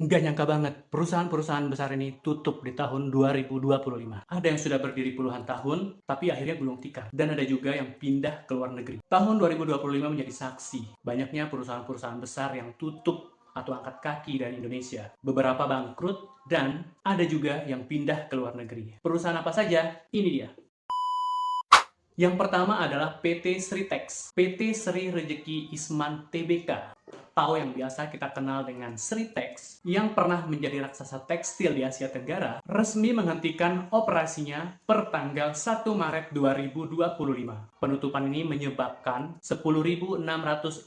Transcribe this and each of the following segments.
Nggak nyangka banget, perusahaan-perusahaan besar ini tutup di tahun 2025. Ada yang sudah berdiri puluhan tahun, tapi akhirnya gulung tikar. Dan ada juga yang pindah ke luar negeri. Tahun 2025 menjadi saksi, banyaknya perusahaan-perusahaan besar yang tutup atau angkat kaki dari Indonesia. Beberapa bangkrut, dan ada juga yang pindah ke luar negeri. Perusahaan apa saja? Ini dia. Yang pertama adalah PT Sritex, PT Sri Rejeki Isman Tbk, atau yang biasa kita kenal dengan Sritex, yang pernah menjadi raksasa tekstil di Asia Tenggara, resmi menghentikan operasinya per tanggal 1 Maret 2025. Penutupan ini menyebabkan 10.669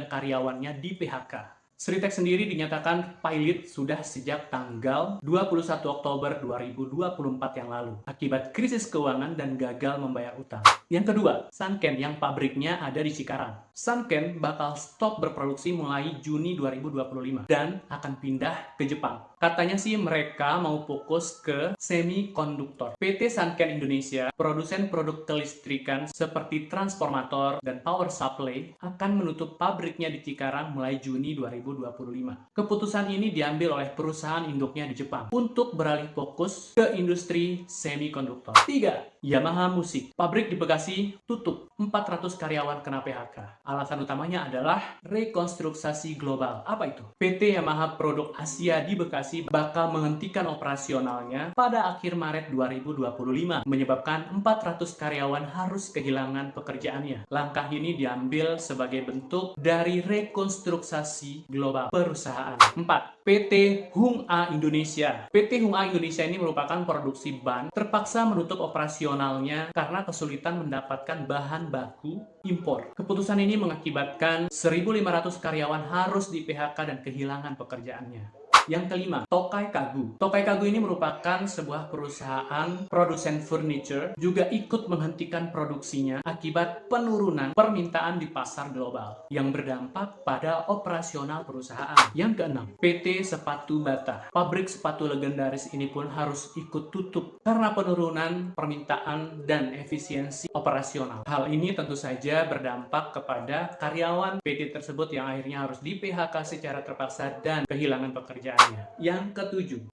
karyawannya di PHK. Sritex sendiri dinyatakan pilot sudah sejak tanggal 21 Oktober 2024 yang lalu, akibat krisis keuangan dan gagal membayar utang. Yang kedua, Sanken yang pabriknya ada di Cikarang. Sanken bakal stop berproduksi mulai Juni 2025 dan akan pindah ke Jepang. Katanya sih mereka mau fokus ke semikonduktor. PT Sanken Indonesia, produsen produk kelistrikan seperti transformator dan power supply, akan menutup pabriknya di Cikarang mulai Juni 2025. Keputusan ini diambil oleh perusahaan induknya di Jepang untuk beralih fokus ke industri semikonduktor. 3. Yamaha Musik. Pabrik di Bekasi tutup, 400 karyawan kena PHK. Alasan utamanya adalah rekonstruksi global. Apa itu? PT Yamaha Produk Asia di Bekasi bakal menghentikan operasionalnya pada akhir Maret 2025, menyebabkan 400 karyawan harus kehilangan pekerjaannya. Langkah ini diambil sebagai bentuk dari rekonstruksi global perusahaan. 4. PT Hung A Indonesia. PT Hung A Indonesia ini merupakan produksi ban, terpaksa menutup operasionalnya karena kesulitan mendapatkan bahan baku impor. Keputusan ini mengakibatkan 1.500 karyawan harus di PHK dan kehilangan pekerjaannya. Yang kelima, Tokai Kagu. Tokai Kagu ini merupakan sebuah perusahaan produsen furniture, juga ikut menghentikan produksinya akibat penurunan permintaan di pasar global yang berdampak pada operasional perusahaan. Yang keenam, PT Sepatu Bata. Pabrik sepatu legendaris ini pun harus ikut tutup karena penurunan permintaan dan efisiensi operasional. Hal ini tentu saja berdampak kepada karyawan PT tersebut yang akhirnya harus di PHK secara terpaksa dan kehilangan pekerjaan. Yang ketujuh,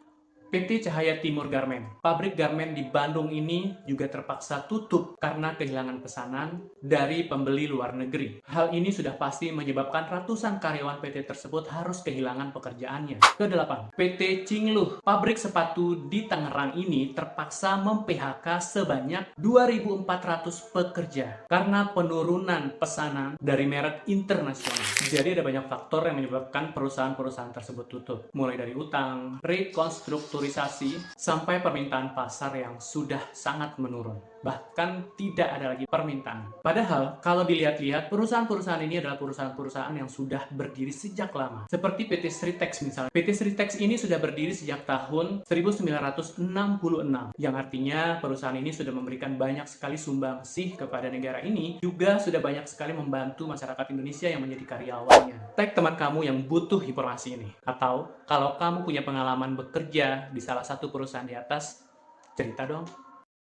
PT Cahaya Timur Garmen. Pabrik garmen di Bandung ini juga terpaksa tutup karena kehilangan pesanan dari pembeli luar negeri. Hal ini sudah pasti menyebabkan ratusan karyawan PT tersebut harus kehilangan pekerjaannya. Kedelapan, PT Cingluh. Pabrik sepatu di Tangerang ini terpaksa mem-PHK sebanyak 2.400 pekerja karena penurunan pesanan dari merek internasional. Jadi ada banyak faktor yang menyebabkan perusahaan-perusahaan tersebut tutup, mulai dari utang, rekonstruksi sampai permintaan pasar yang sudah sangat menurun. Bahkan tidak ada lagi permintaan. Padahal kalau dilihat-lihat, perusahaan-perusahaan ini adalah perusahaan-perusahaan yang sudah berdiri sejak lama. Seperti PT Sritex misalnya. PT Sritex ini sudah berdiri sejak tahun 1966, yang artinya perusahaan ini sudah memberikan banyak sekali sumbangsih kepada negara ini, juga sudah banyak sekali membantu masyarakat Indonesia yang menjadi karyawannya. Tag teman kamu yang butuh informasi ini. Atau kalau kamu punya pengalaman bekerja di salah satu perusahaan di atas, cerita dong.